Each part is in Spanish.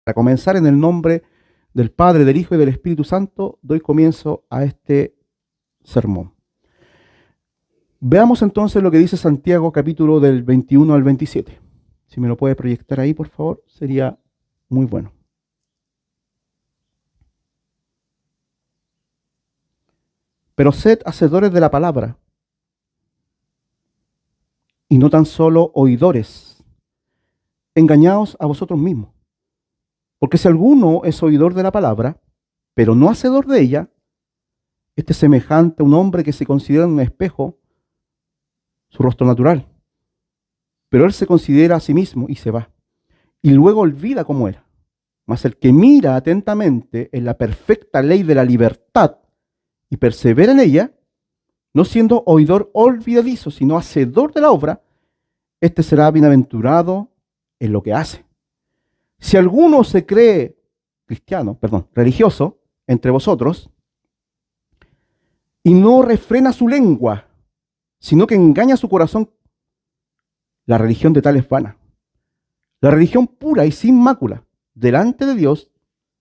Para comenzar, en el nombre del Padre, del Hijo y del Espíritu Santo, doy comienzo a este sermón. Veamos entonces lo que dice Santiago, capítulo del 21 al 27. Si me lo puede proyectar ahí, por favor, sería muy bueno. Pero sed hacedores de la palabra, y no tan solo oidores, engañaos a vosotros mismos. Porque si alguno es oidor de la palabra, pero no hacedor de ella, este es semejante a un hombre que se considera en un espejo su rostro natural. Pero él se considera a sí mismo y se va. Y luego olvida cómo era. Mas el que mira atentamente en la perfecta ley de la libertad y persevera en ella, no siendo oidor olvidadizo, sino hacedor de la obra, este será bienaventurado en lo que hace. Si alguno se cree religioso entre vosotros, y no refrena su lengua, sino que engaña su corazón, la religión de tal es vana. La religión pura y sin mácula delante de Dios,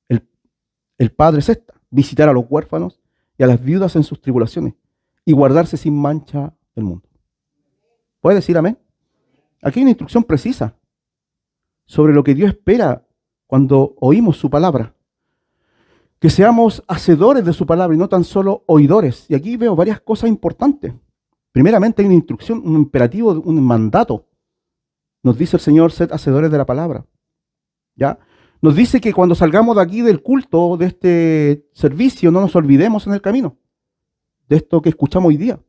el Padre es esta: visitar a los huérfanos y a las viudas en sus tribulaciones y guardarse sin mancha del mundo. ¿Puede decir amén? Aquí hay una instrucción precisa sobre lo que Dios espera cuando oímos su palabra. Que seamos hacedores de su palabra y no tan solo oidores. Y aquí veo varias cosas importantes. Primeramente hay una instrucción, un imperativo, un mandato. Nos dice el Señor: sed hacedores de la palabra. ¿Ya? Nos dice que cuando salgamos de aquí del culto, de este servicio, no nos olvidemos en el camino de esto que escuchamos hoy día.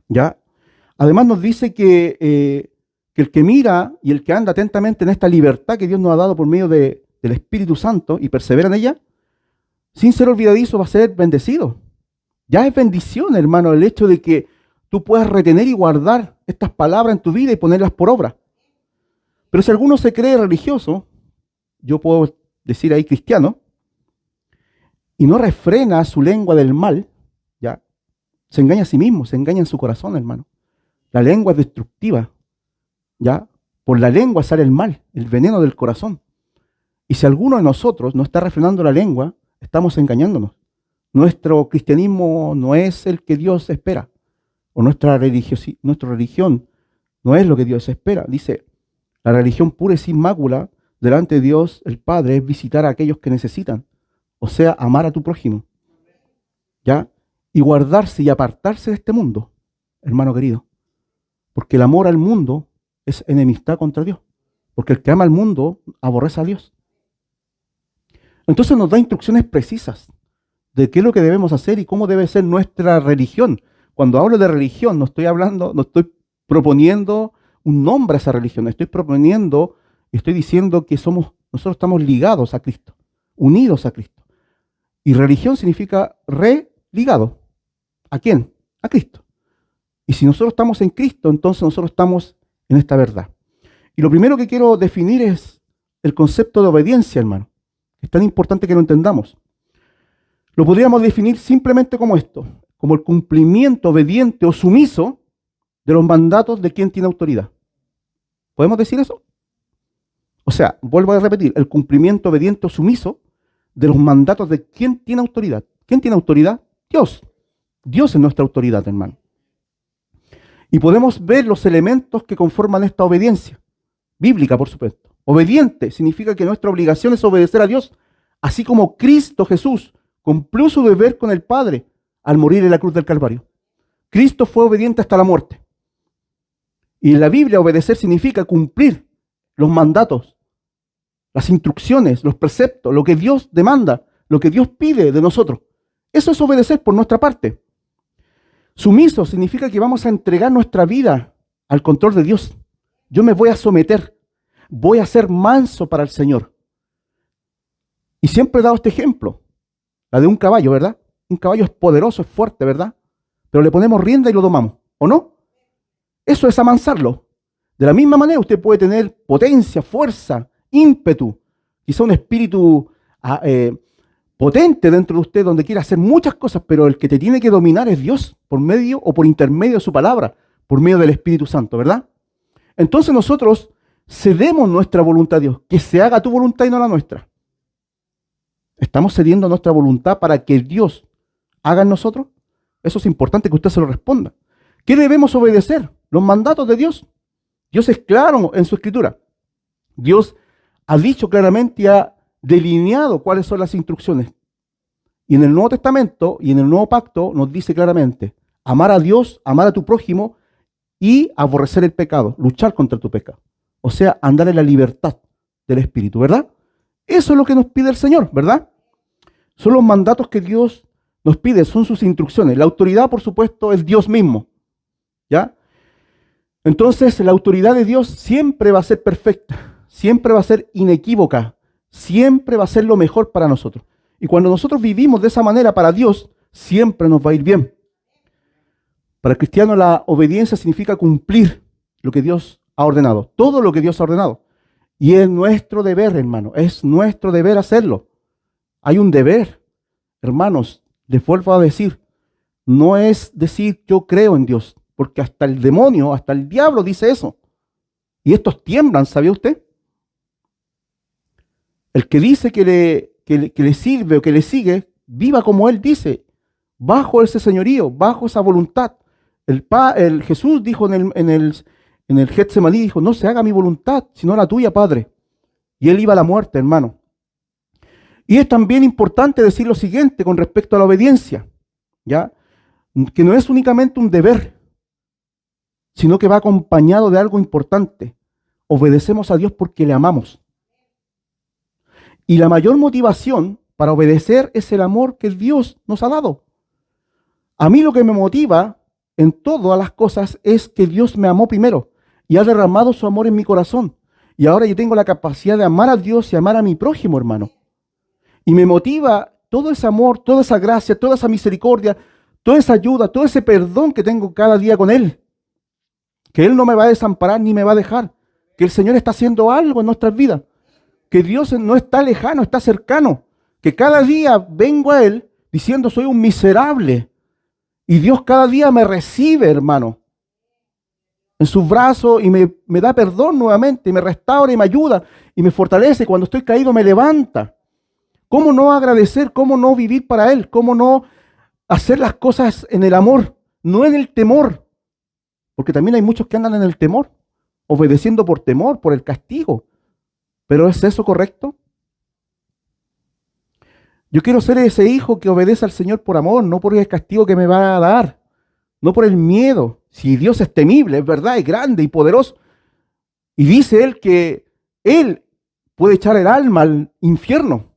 ¿Ya? Además nos dice que el que mira y el que anda atentamente en esta libertad que Dios nos ha dado por medio del Espíritu Santo y persevera en ella, sin ser olvidadizo, va a ser bendecido. Ya es bendición, hermano, el hecho de que tú puedas retener y guardar estas palabras en tu vida y ponerlas por obra. Pero si alguno se cree religioso, yo puedo decir ahí cristiano, y no refrena su lengua del mal, ya, se engaña a sí mismo, se engaña en su corazón, hermano. La lengua es destructiva, ya. Por la lengua sale el mal, el veneno del corazón. Y si alguno de nosotros no está refrenando la lengua, estamos engañándonos. Nuestro cristianismo no es el que Dios espera, o nuestra religión no es lo que Dios espera. Dice, la religión pura y sin mácula delante de Dios el Padre es visitar a aquellos que necesitan, o sea, amar a tu prójimo, ¿ya? Y guardarse y apartarse de este mundo, hermano querido, porque el amor al mundo es enemistad contra Dios, porque el que ama al mundo aborrece a Dios. Entonces nos da instrucciones precisas de qué es lo que debemos hacer y cómo debe ser nuestra religión. Cuando hablo de religión, no estoy proponiendo un nombre a esa religión, estoy diciendo que nosotros estamos ligados a Cristo, unidos a Cristo. Y religión significa religado. ¿A quién? A Cristo. Y si nosotros estamos en Cristo, entonces nosotros estamos en esta verdad. Y lo primero que quiero definir es el concepto de obediencia, hermano. Es tan importante que lo entendamos. Lo podríamos definir simplemente como esto, como el cumplimiento obediente o sumiso de los mandatos de quien tiene autoridad. ¿Podemos decir eso? O sea, vuelvo a repetir, el cumplimiento obediente o sumiso de los mandatos de quien tiene autoridad. ¿Quién tiene autoridad? Dios. Dios es nuestra autoridad, hermano. Y podemos ver los elementos que conforman esta obediencia, bíblica, por supuesto. Obediente significa que nuestra obligación es obedecer a Dios, así como Cristo Jesús cumplió su deber con el Padre al morir en la cruz del Calvario. Cristo fue obediente hasta la muerte. Y en la Biblia obedecer significa cumplir los mandatos, las instrucciones, los preceptos, lo que Dios demanda, lo que Dios pide de nosotros. Eso es obedecer por nuestra parte. Sumiso significa que vamos a entregar nuestra vida al control de Dios. Yo me voy a someter, voy a ser manso para el Señor. Y siempre he dado este ejemplo, la de un caballo, ¿verdad? Un caballo es poderoso, es fuerte, ¿verdad? Pero le ponemos rienda y lo domamos, ¿o no? Eso es amansarlo. De la misma manera usted puede tener potencia, fuerza, ímpetu, quizá un espíritu potente dentro de usted donde quiere hacer muchas cosas, pero el que te tiene que dominar es Dios por medio o por intermedio de su palabra, por medio del Espíritu Santo, ¿verdad? Entonces nosotros cedemos nuestra voluntad a Dios, que se haga tu voluntad y no la nuestra. ¿Estamos cediendo nuestra voluntad para que Dios haga en nosotros? Eso es importante que usted se lo responda. ¿Qué debemos obedecer? Los mandatos de Dios. Dios es claro en su escritura. Dios ha dicho claramente y ha delineado cuáles son las instrucciones. Y en el Nuevo Testamento y en el Nuevo Pacto nos dice claramente, amar a Dios, amar a tu prójimo y aborrecer el pecado, luchar contra tu pecado. O sea, andar en la libertad del Espíritu, ¿verdad? Eso es lo que nos pide el Señor, ¿verdad? Son los mandatos que Dios nos pide, son sus instrucciones. La autoridad, por supuesto, es Dios mismo, ¿ya? Entonces, la autoridad de Dios siempre va a ser perfecta, siempre va a ser inequívoca, siempre va a ser lo mejor para nosotros. Y cuando nosotros vivimos de esa manera para Dios, siempre nos va a ir bien. Para el cristiano la obediencia significa cumplir lo que Dios ha ordenado, todo lo que Dios ha ordenado. Y es nuestro deber, hermano, es nuestro deber hacerlo. Hay un deber, hermanos, les vuelvo a decir, no es decir yo creo en Dios, porque hasta el demonio, hasta el diablo dice eso. Y estos tiemblan, ¿sabía usted? El que dice que le sirve o que le sigue, viva como Él dice, bajo ese señorío, bajo esa voluntad. El Jesús dijo en el Getsemaní, dijo, no se haga mi voluntad, sino la tuya, Padre. Y Él iba a la muerte, hermano. Y es también importante decir lo siguiente con respecto a la obediencia, ¿ya? Que no es únicamente un deber, sino que va acompañado de algo importante. Obedecemos a Dios porque le amamos. Y la mayor motivación para obedecer es el amor que Dios nos ha dado. A mí lo que me motiva en todas las cosas es que Dios me amó primero y ha derramado su amor en mi corazón. Y ahora yo tengo la capacidad de amar a Dios y amar a mi prójimo, hermano. Y me motiva todo ese amor, toda esa gracia, toda esa misericordia, toda esa ayuda, todo ese perdón que tengo cada día con Él. Que Él no me va a desamparar ni me va a dejar. Que el Señor está haciendo algo en nuestras vidas. Que Dios no está lejano, está cercano. Que cada día vengo a Él diciendo soy un miserable. Y Dios cada día me recibe, hermano, en sus brazos y me da perdón nuevamente, y me restaura y me ayuda y me fortalece. Cuando estoy caído me levanta. ¿Cómo no agradecer? ¿Cómo no vivir para Él? ¿Cómo no hacer las cosas en el amor, no en el temor? Porque también hay muchos que andan en el temor, obedeciendo por temor, por el castigo. ¿Pero es eso correcto? Yo quiero ser ese hijo que obedece al Señor por amor, no por el castigo que me va a dar, no por el miedo. Si Dios es temible, es verdad, es grande y poderoso. Y dice Él que Él puede echar el alma al infierno,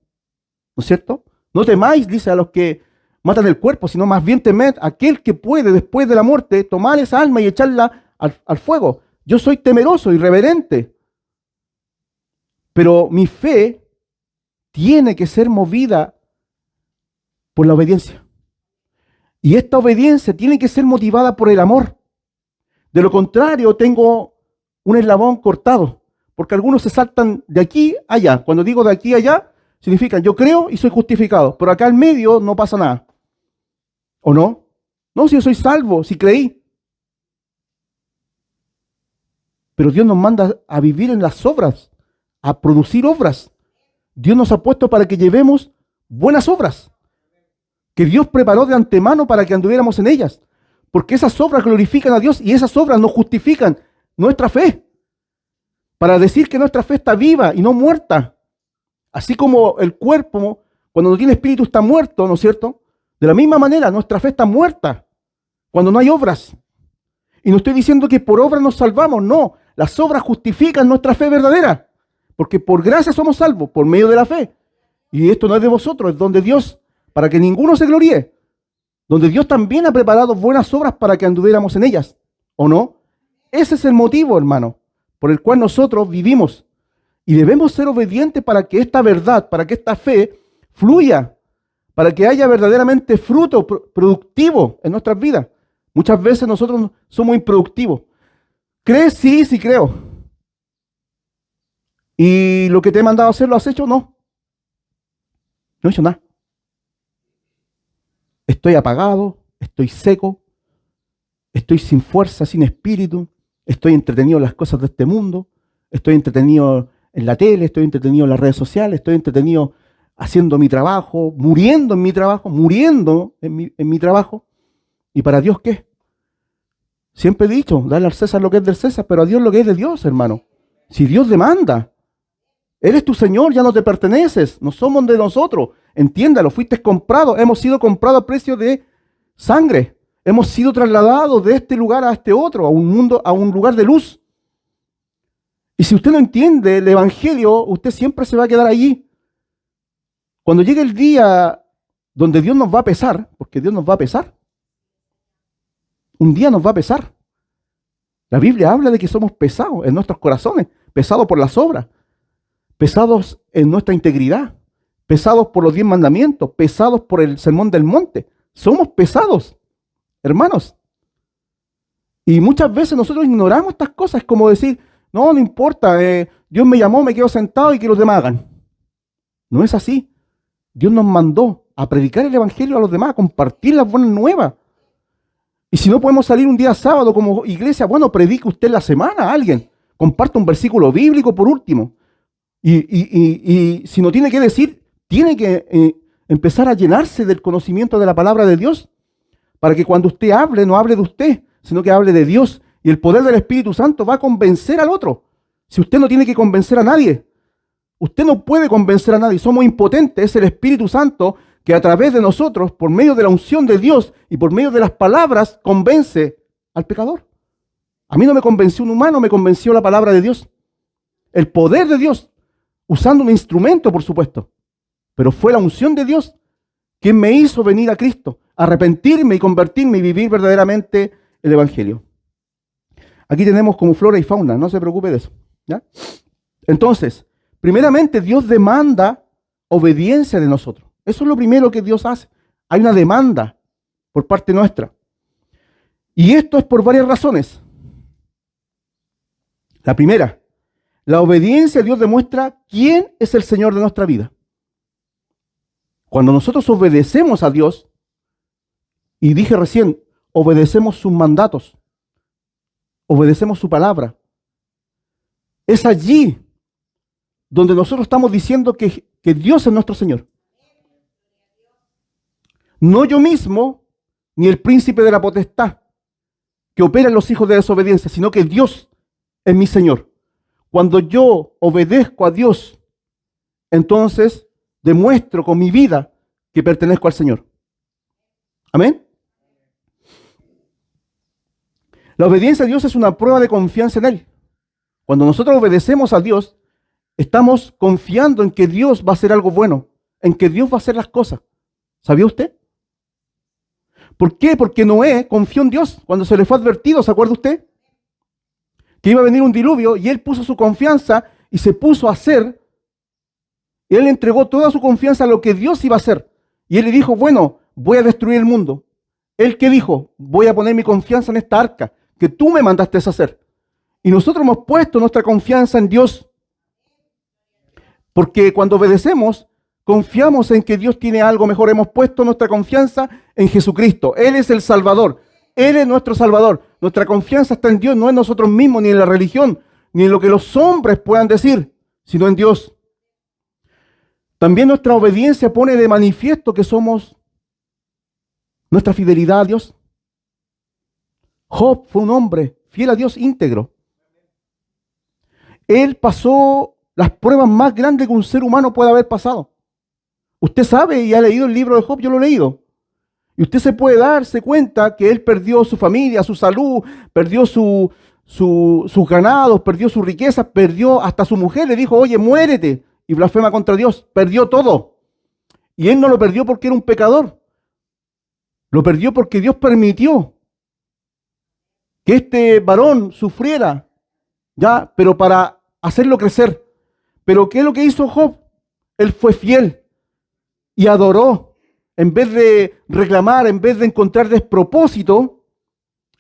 ¿no es cierto? No temáis, dice, a los que matan el cuerpo, sino más bien temed a aquel que puede después de la muerte tomar esa alma y echarla al fuego. Yo soy temeroso y reverente, pero mi fe tiene que ser movida por la obediencia. Y esta obediencia tiene que ser motivada por el amor. De lo contrario, tengo un eslabón cortado, porque algunos se saltan de aquí a allá. Cuando digo de aquí a allá, significa yo creo y soy justificado, pero acá al medio no pasa nada. ¿O no? No, si yo soy salvo, si creí. Pero Dios nos manda a vivir en las obras, a producir obras. Dios nos ha puesto para que llevemos buenas obras, que Dios preparó de antemano para que anduviéramos en ellas. Porque esas obras glorifican a Dios y esas obras nos justifican nuestra fe. Para decir que nuestra fe está viva y no muerta. Así como el cuerpo, cuando no tiene espíritu, está muerto, ¿no es cierto? De la misma manera, nuestra fe está muerta cuando no hay obras. Y no estoy diciendo que por obras nos salvamos, no. Las obras justifican nuestra fe verdadera. Porque por gracia somos salvos, por medio de la fe. Y esto no es de vosotros, es don de Dios, para que ninguno se gloríe. Donde Dios también ha preparado buenas obras para que anduviéramos en ellas, ¿o no? Ese es el motivo, hermano, por el cual nosotros vivimos. Y debemos ser obedientes para que esta verdad, para que esta fe fluya, para que haya verdaderamente fruto productivo en nuestras vidas. Muchas veces nosotros somos improductivos. ¿Crees? Sí, sí creo. ¿Y lo que te he mandado a hacer lo has hecho? No. No he hecho nada. Estoy apagado, estoy seco, estoy sin fuerza, sin espíritu, estoy entretenido en las cosas de este mundo, estoy entretenido en la tele, estoy entretenido en las redes sociales, estoy entretenido haciendo mi trabajo, muriendo en mi trabajo, muriendo en mi trabajo. ¿Y para Dios qué? Siempre he dicho, dale al César lo que es del César, pero a Dios lo que es de Dios, hermano. Si Dios demanda, Él es tu Señor, ya no te perteneces, no somos de nosotros. Entiéndalo, fuiste comprado, hemos sido comprados a precio de sangre. Hemos sido trasladados de este lugar a este otro, a un mundo, a un lugar de luz. Y si usted no entiende el Evangelio, usted siempre se va a quedar allí. Cuando llegue el día donde Dios nos va a pesar, porque Dios nos va a pesar, un día nos va a pesar. La Biblia habla de que somos pesados en nuestros corazones, pesados por las obras, pesados en nuestra integridad, pesados por los 10 mandamientos, pesados por el sermón del monte. Somos pesados, hermanos. Y muchas veces nosotros ignoramos estas cosas, como decir, no importa, Dios me llamó, me quedo sentado y que los demás hagan. No es así. Dios nos mandó a predicar el Evangelio a los demás, a compartir las buenas nuevas. Y si no podemos salir un día sábado como iglesia, bueno, predique usted la semana a alguien. Comparta un versículo bíblico por último. Y si no tiene que decir, tiene que empezar a llenarse del conocimiento de la palabra de Dios, para que cuando usted hable, no hable de usted, sino que hable de Dios. Y el poder del Espíritu Santo va a convencer al otro. Si usted no tiene que convencer a nadie, usted no puede convencer a nadie, somos impotentes. Es el Espíritu Santo que a través de nosotros, por medio de la unción de Dios y por medio de las palabras, convence al pecador. A mí no me convenció un humano, me convenció la palabra de Dios. El poder de Dios, usando un instrumento, por supuesto. Pero fue la unción de Dios quien me hizo venir a Cristo, arrepentirme y convertirme y vivir verdaderamente el Evangelio. Aquí tenemos como flora y fauna, no se preocupe de eso, ¿ya? Entonces, primeramente Dios demanda obediencia de nosotros. Eso es lo primero que Dios hace. Hay una demanda por parte nuestra. Y esto es por varias razones. La primera, la obediencia a Dios demuestra quién es el Señor de nuestra vida. Cuando nosotros obedecemos a Dios, y dije recién, obedecemos sus mandatos, obedecemos su palabra, es allí donde nosotros estamos diciendo que Dios es nuestro Señor. No yo mismo, ni el príncipe de la potestad que opera en los hijos de desobediencia, sino que Dios es mi Señor. Cuando yo obedezco a Dios, entonces demuestro con mi vida que pertenezco al Señor. Amén. La obediencia a Dios es una prueba de confianza en Él. Cuando nosotros obedecemos a Dios, estamos confiando en que Dios va a hacer algo bueno, en que Dios va a hacer las cosas. ¿Sabía usted? ¿Por qué? Porque Noé confió en Dios cuando se le fue advertido, ¿se acuerda usted? Que iba a venir un diluvio y él puso su confianza y se puso a hacer. Y él entregó toda su confianza a lo que Dios iba a hacer. Y él le dijo, bueno, voy a destruir el mundo. ¿Él qué dijo? Voy a poner mi confianza en esta arca que tú me mandaste a hacer. Y nosotros hemos puesto nuestra confianza en Dios. Porque cuando obedecemos, confiamos en que Dios tiene algo mejor. Hemos puesto nuestra confianza en Jesucristo. Él es el Salvador. Él es nuestro Salvador. Nuestra confianza está en Dios, no en nosotros mismos, ni en la religión, ni en lo que los hombres puedan decir, sino en Dios. También nuestra obediencia pone de manifiesto que somos nuestra fidelidad a Dios. Job fue un hombre fiel a Dios, íntegro. Él pasó las pruebas más grandes que un ser humano puede haber pasado. Usted sabe y ha leído el libro de Job, yo lo he leído. Y usted se puede darse cuenta que él perdió su familia, su salud, perdió sus ganados, perdió su riqueza, perdió hasta su mujer. Le dijo, oye, muérete. Y blasfema contra Dios. Perdió todo. Y él no lo perdió porque era un pecador. Lo perdió porque Dios permitió que este varón sufriera, ya, pero para hacerlo crecer. Pero ¿qué es lo que hizo Job? Él fue fiel y adoró. En vez de reclamar, en vez de encontrar despropósito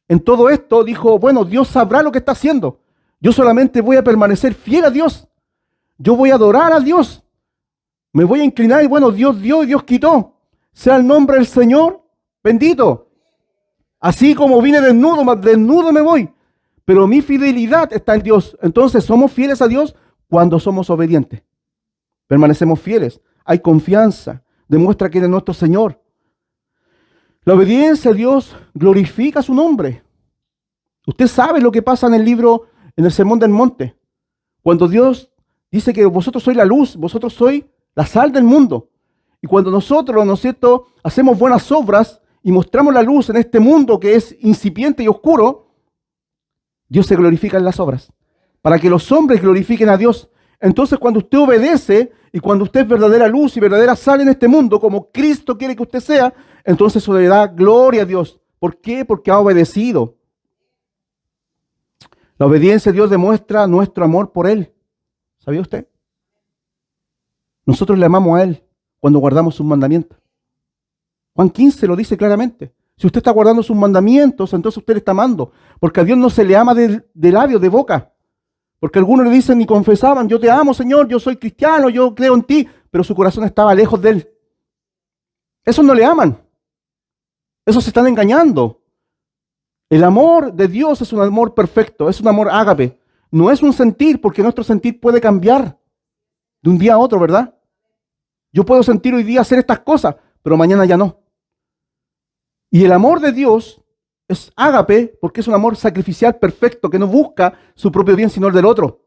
en todo esto, dijo, bueno, Dios sabrá lo que está haciendo. Yo solamente voy a permanecer fiel a Dios. Yo voy a adorar a Dios. Me voy a inclinar y bueno, Dios dio y Dios quitó. Sea el nombre del Señor bendito. Así como vine desnudo, más desnudo me voy. pero mi fidelidad está en Dios. Entonces somos fieles a Dios cuando somos obedientes. Permanecemos fieles, hay confianza, demuestra que Él es nuestro Señor. La obediencia a Dios glorifica su nombre. Usted sabe lo que pasa en el libro, en el Sermón del Monte, cuando Dios dice que vosotros sois la luz, vosotros sois la sal del mundo. Y cuando nosotros, ¿no es cierto?, hacemos buenas obras y mostramos la luz en este mundo que es incipiente y oscuro, Dios se glorifica en las obras, para que los hombres glorifiquen a Dios. Entonces, cuando usted obedece y cuando usted es verdadera luz y verdadera sal en este mundo, como Cristo quiere que usted sea, entonces eso le da gloria a Dios. ¿Por qué? Porque ha obedecido. La obediencia a Dios demuestra nuestro amor por Él. ¿Sabía usted? Nosotros le amamos a Él cuando guardamos sus mandamientos. Juan 15 lo dice claramente. Si usted está guardando sus mandamientos, entonces usted le está amando. Porque a Dios no se le ama de labios, de boca. Porque algunos le dicen y confesaban, yo te amo, Señor, yo soy cristiano, yo creo en ti. Pero su corazón estaba lejos de Él. Esos no le aman. Esos se están engañando. El amor de Dios es un amor perfecto, es un amor ágape. No es un sentir, porque nuestro sentir puede cambiar de un día a otro, ¿verdad? Yo puedo sentir hoy día hacer estas cosas, pero mañana ya no. Y el amor de Dios es ágape porque es un amor sacrificial perfecto, que no busca su propio bien sino el del otro.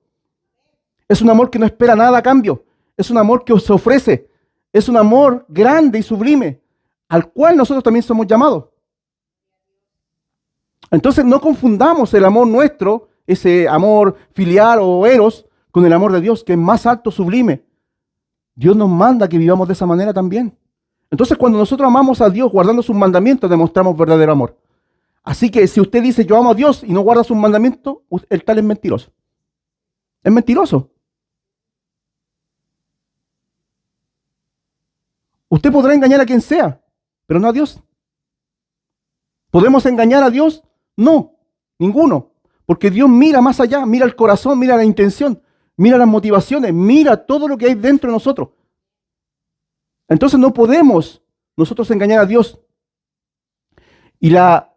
Es un amor que no espera nada a cambio. Es un amor que os ofrece. Es un amor grande y sublime, al cual nosotros también somos llamados. Entonces no confundamos el amor nuestro, ese amor filial o eros, con el amor de Dios, que es más alto, sublime. Dios nos manda que vivamos de esa manera también. Entonces cuando nosotros amamos a Dios guardando sus mandamientos, demostramos verdadero amor. Así que si usted dice yo amo a Dios y no guarda sus mandamientos, el tal es mentiroso. Es mentiroso. Usted podrá engañar a quien sea, pero no a Dios. ¿Podemos engañar a Dios? No, ninguno. Porque Dios mira más allá, mira el corazón, mira la intención, mira las motivaciones, mira todo lo que hay dentro de nosotros. Entonces no podemos nosotros engañar a Dios. Y la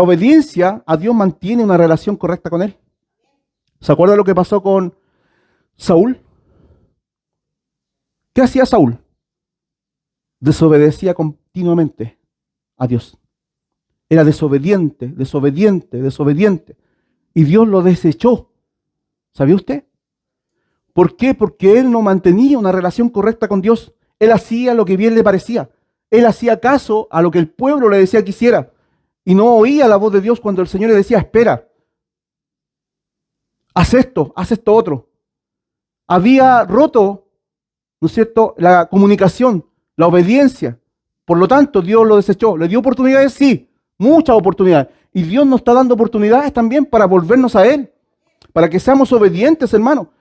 obediencia a Dios mantiene una relación correcta con Él. ¿Se acuerda lo que pasó con Saúl? ¿Qué hacía Saúl? Desobedecía continuamente a Dios. Era desobediente, desobediente, desobediente. Y Dios lo desechó. ¿Sabía usted? ¿Por qué? Porque él no mantenía una relación correcta con Dios. Él hacía lo que bien le parecía. Él hacía caso a lo que el pueblo le decía que hiciera. Y no oía la voz de Dios cuando el Señor le decía, espera, haz esto otro. Había roto, ¿no es cierto?, la comunicación, la obediencia. Por lo tanto, Dios lo desechó. ¿Le dio oportunidades? Sí, muchas oportunidades. Y Dios nos está dando oportunidades también para volvernos a Él, para que seamos obedientes, hermano.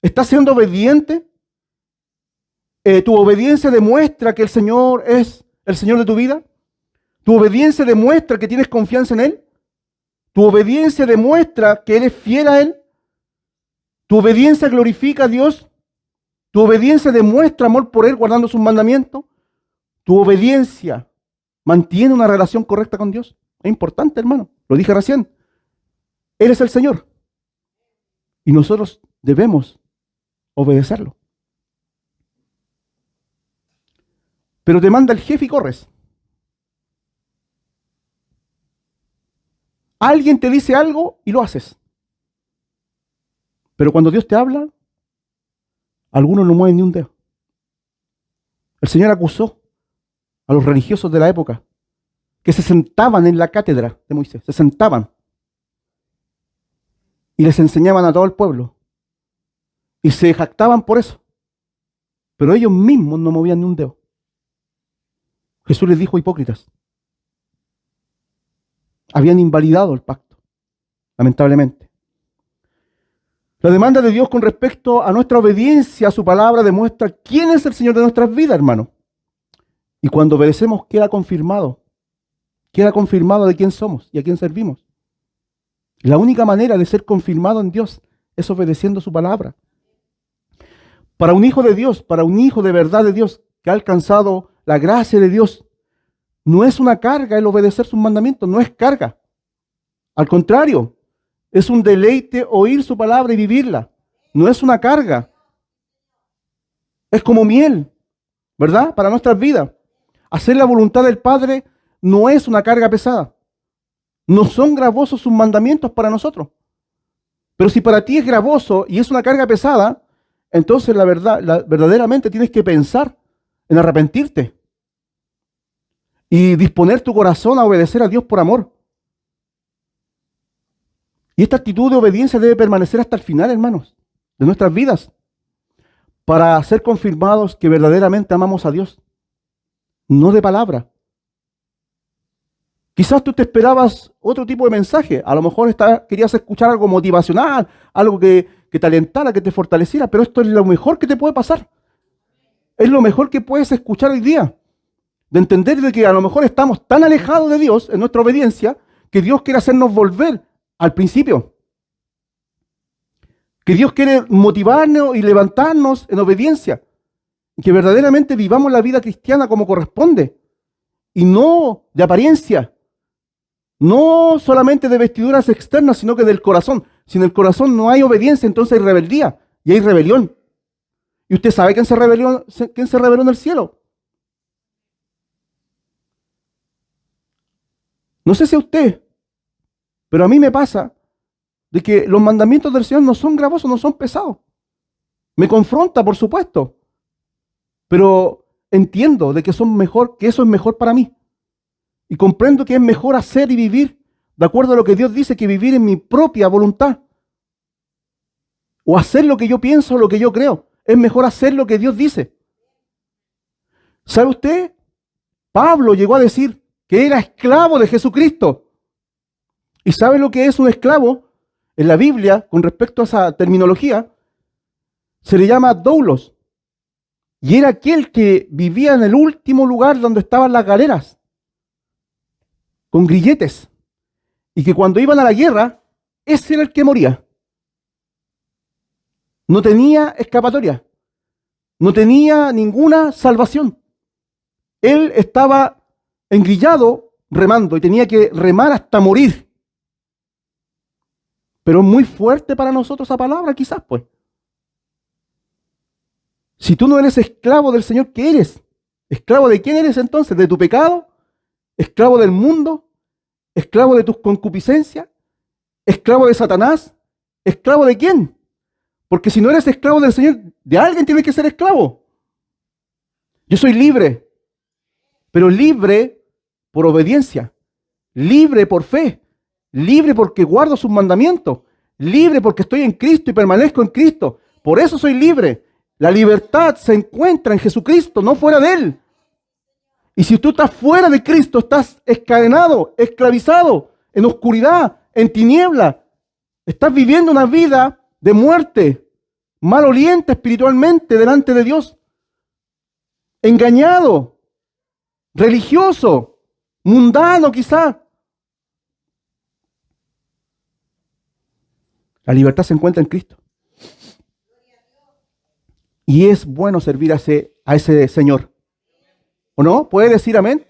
¿Estás siendo obediente? ¿Tu obediencia demuestra que el Señor es el Señor de tu vida? ¿Tu obediencia demuestra que tienes confianza en Él? ¿Tu obediencia demuestra que eres fiel a Él? ¿Tu obediencia glorifica a Dios? ¿Tu obediencia demuestra amor por Él guardando sus mandamientos? ¿Tu obediencia mantiene una relación correcta con Dios? Es importante, hermano. Lo dije recién. Él es el Señor. Y nosotros debemos obedecerlo. Pero te manda el jefe y corres. Alguien te dice algo y lo haces. Pero cuando Dios te habla, algunos no mueven ni un dedo. El Señor acusó a los religiosos de la época que se sentaban en la cátedra de Moisés, se sentaban y les enseñaban a todo el pueblo y se jactaban por eso, pero ellos mismos no movían ni un dedo. Jesús les dijo hipócritas. Habían invalidado el pacto, lamentablemente. La demanda de Dios con respecto a nuestra obediencia a su palabra demuestra quién es el Señor de nuestras vidas, hermano. Y cuando obedecemos queda confirmado de quién somos y a quién servimos. La única manera de ser confirmado en Dios es obedeciendo su palabra. Para un hijo de Dios, para un hijo de verdad de Dios que ha alcanzado la gracia de Dios, no es una carga el obedecer sus mandamientos, no es carga. Al contrario, Es un deleite oír su palabra y vivirla. No es una carga. Es como miel, ¿verdad? Para nuestras vidas. Hacer la voluntad del Padre no es una carga pesada. No son gravosos sus mandamientos para nosotros. Pero si para ti es gravoso y es una carga pesada, entonces verdaderamente tienes que pensar en arrepentirte y disponer tu corazón a obedecer a Dios por amor. Y esta actitud de obediencia debe permanecer hasta el final, hermanos, de nuestras vidas, para ser confirmados que verdaderamente amamos a Dios, no de palabra. Quizás tú te esperabas otro tipo de mensaje, a lo mejor querías escuchar algo motivacional, algo que te alentara, que te fortaleciera, pero esto es lo mejor que te puede pasar. Es lo mejor que puedes escuchar hoy día, de entender de que a lo mejor estamos tan alejados de Dios en nuestra obediencia, que Dios quiere hacernos volver al principio. Que Dios quiere motivarnos y levantarnos en obediencia. Y que verdaderamente vivamos la vida cristiana como corresponde. Y no de apariencia. No solamente de vestiduras externas, sino que del corazón. Si en el corazón no hay obediencia, entonces hay rebeldía y hay rebelión. ¿Y usted sabe quién se rebeló en el cielo? No sé si a usted, pero a mí me pasa de que los mandamientos del Señor no son gravosos, no son pesados. Me confronta, por supuesto, pero entiendo de que que eso es mejor para mí. Y comprendo que es mejor hacer y vivir de acuerdo a lo que Dios dice que vivir en mi propia voluntad. O hacer lo que yo pienso, lo que yo creo. Es mejor hacer lo que Dios dice. ¿Sabe usted? Pablo llegó a decir que era esclavo de Jesucristo. ¿Y sabe lo que es un esclavo? En la Biblia, con respecto a esa terminología, se le llama doulos. Y era aquel que vivía en el último lugar donde estaban las galeras, con grilletes. Y que cuando iban a la guerra, ese era el que moría. No tenía escapatoria. No tenía ninguna salvación. Él estaba engrillado remando y tenía que remar hasta morir. Pero es muy fuerte para nosotros esa palabra, quizás, pues. Si tú no eres esclavo del Señor, ¿qué eres? ¿Esclavo de quién eres entonces? ¿De tu pecado? ¿Esclavo del mundo? ¿Esclavo de tus concupiscencias? ¿Esclavo de Satanás? ¿Esclavo de quién? Porque si no eres esclavo del Señor, de alguien tienes que ser esclavo. Yo soy libre, pero libre por obediencia, libre por fe, libre porque guardo sus mandamientos, libre porque estoy en Cristo y permanezco en Cristo. Por eso soy libre. La libertad se encuentra en Jesucristo, no fuera de Él. Y si tú estás fuera de Cristo, estás encadenado, esclavizado, en oscuridad, en tiniebla. Estás viviendo una vida de muerte, maloliente espiritualmente delante de Dios. Engañado, religioso, mundano quizá. La libertad se encuentra en Cristo. Y es bueno servir a ese Señor. ¿O no? ¿Puede decir amén?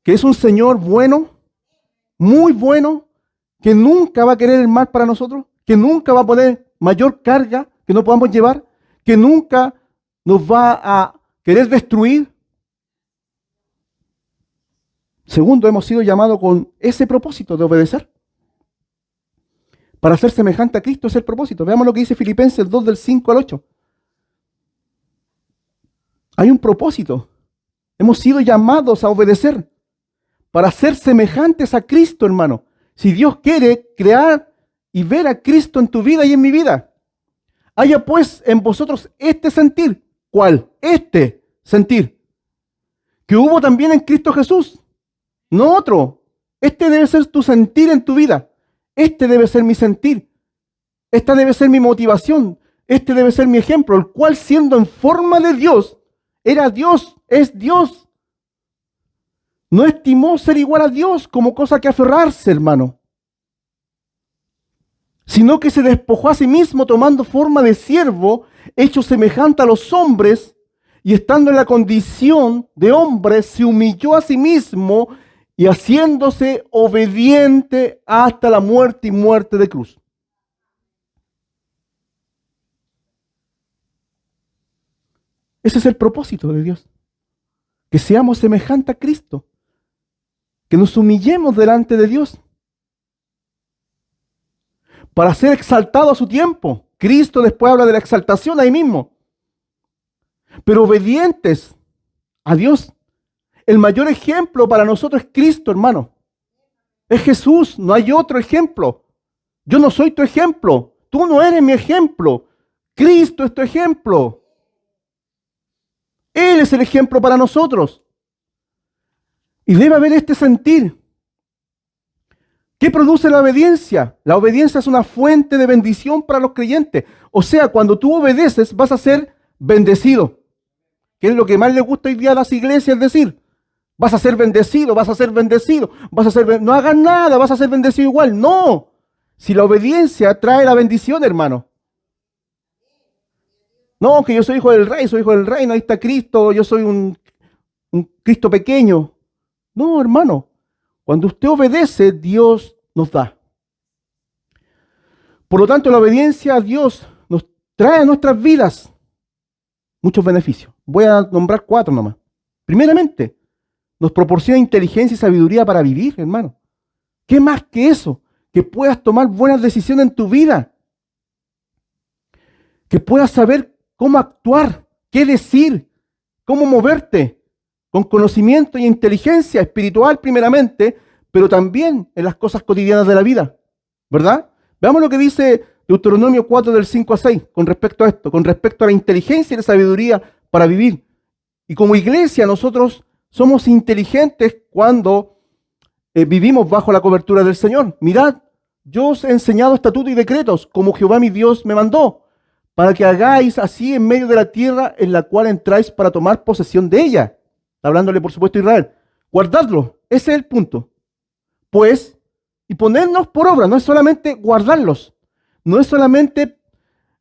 Que es un Señor bueno, muy bueno, que nunca va a querer el mal para nosotros, que nunca va a poner mayor carga que no podamos llevar, que nunca nos va a querer destruir. Segundo, hemos sido llamados con ese propósito de obedecer. Para ser semejante a Cristo es el propósito. Veamos lo que dice Filipenses 2 del 5 al 8. Hay un propósito. Hemos sido llamados a obedecer para ser semejantes a Cristo, hermano. Si Dios quiere crear y ver a Cristo en tu vida y en mi vida, haya pues en vosotros este sentir. ¿Cuál? Este sentir. Que hubo también en Cristo Jesús. No otro. Este debe ser tu sentir en tu vida. Este debe ser mi sentir. Esta debe ser mi motivación. Este debe ser mi ejemplo, el cual siendo en forma de Dios, era Dios, es Dios. No estimó ser igual a Dios como cosa que aferrarse, hermano. Sino que se despojó a sí mismo tomando forma de siervo, hecho semejante a los hombres, y estando en la condición de hombre, se humilló a sí mismo y haciéndose obediente hasta la muerte y muerte de cruz. Ese es el propósito de Dios. Que seamos semejantes a Cristo. Que nos humillemos delante de Dios. Para ser exaltado a su tiempo. Cristo después habla de la exaltación ahí mismo. Pero obedientes a Dios. El mayor ejemplo para nosotros es Cristo, hermano. Es Jesús, no hay otro ejemplo. Yo no soy tu ejemplo. Tú no eres mi ejemplo. Cristo es tu ejemplo. Él es el ejemplo para nosotros. Y debe haber este sentir. ¿Qué produce la obediencia? La obediencia es una fuente de bendición para los creyentes. O sea, cuando tú obedeces, vas a ser bendecido. ¿Qué es lo que más le gusta hoy día a las iglesias decir? Vas a ser bendecido, vas a ser bendecido, no hagas nada, vas a ser bendecido igual. No. Si la obediencia trae la bendición, hermano. No, que yo soy hijo del rey, no, ahí está Cristo, yo soy un Cristo pequeño. No, hermano. Cuando usted obedece, Dios nos da. Por lo tanto, la obediencia a Dios nos trae a nuestras vidas muchos beneficios. Voy a nombrar 4 nomás. Primeramente, nos proporciona inteligencia y sabiduría para vivir, hermano. ¿Qué más que eso? Que puedas tomar buenas decisiones en tu vida. Que puedas saber cómo actuar, qué decir, cómo moverte, con conocimiento y inteligencia espiritual primeramente, pero también en las cosas cotidianas de la vida, ¿verdad? Veamos lo que dice Deuteronomio 4 del 5 a 6 con respecto a esto, con respecto a la inteligencia y la sabiduría para vivir. Y como iglesia nosotros somos inteligentes cuando vivimos bajo la cobertura del Señor. Mirad, yo os he enseñado estatutos y decretos como Jehová mi Dios me mandó, para que hagáis así en medio de la tierra en la cual entráis para tomar posesión de ella. Está hablándole, por supuesto, a Israel. Guardadlo, ese es el punto. Pues, y ponernos por obra, no es solamente guardarlos, no es solamente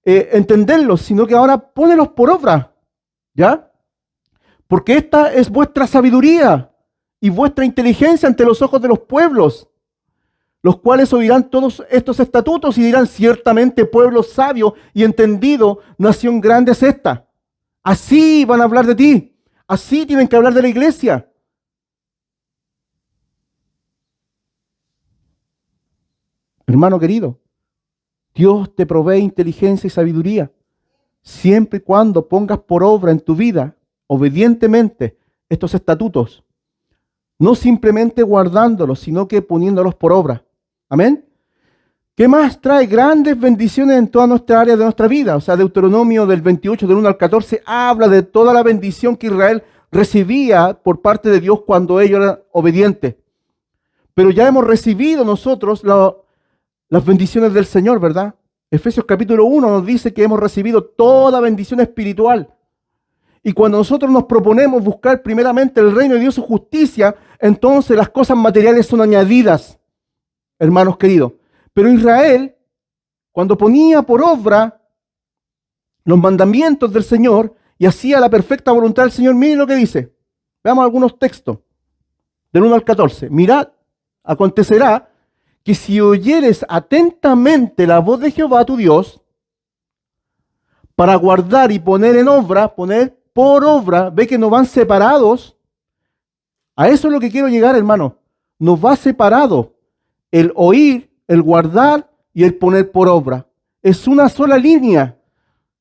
entenderlos, sino que ahora pónelos por obra, ¿ya? Porque esta es vuestra sabiduría y vuestra inteligencia ante los ojos de los pueblos, los cuales oirán todos estos estatutos y dirán, ciertamente pueblo sabio y entendido, nación grande es esta. Así van a hablar de ti, así tienen que hablar de la iglesia. Hermano querido, Dios te provee inteligencia y sabiduría, siempre y cuando pongas por obra en tu vida, obedientemente, estos estatutos, no simplemente guardándolos, sino que poniéndolos por obra. Amén. ¿Qué más trae? Grandes bendiciones en toda nuestra área de nuestra vida. O sea, Deuteronomio del 28, del 1 al 14, habla de toda la bendición que Israel recibía por parte de Dios cuando ellos eran obedientes. Pero ya hemos recibido nosotros las bendiciones del Señor, ¿verdad? Efesios capítulo 1 nos dice que hemos recibido toda bendición espiritual. Y cuando nosotros nos proponemos buscar primeramente el reino de Dios y su justicia, entonces las cosas materiales son añadidas, hermanos queridos. Pero Israel, cuando ponía por obra los mandamientos del Señor y hacía la perfecta voluntad del Señor, miren lo que dice. Veamos algunos textos, del 1 al 14. Mirad, acontecerá que si oyeres atentamente la voz de Jehová tu Dios, para guardar y poner en obra, poner por obra, ve que nos van separados. A eso es lo que quiero llegar, hermano. Nos va separado el oír, el guardar y el poner por obra. Es una sola línea.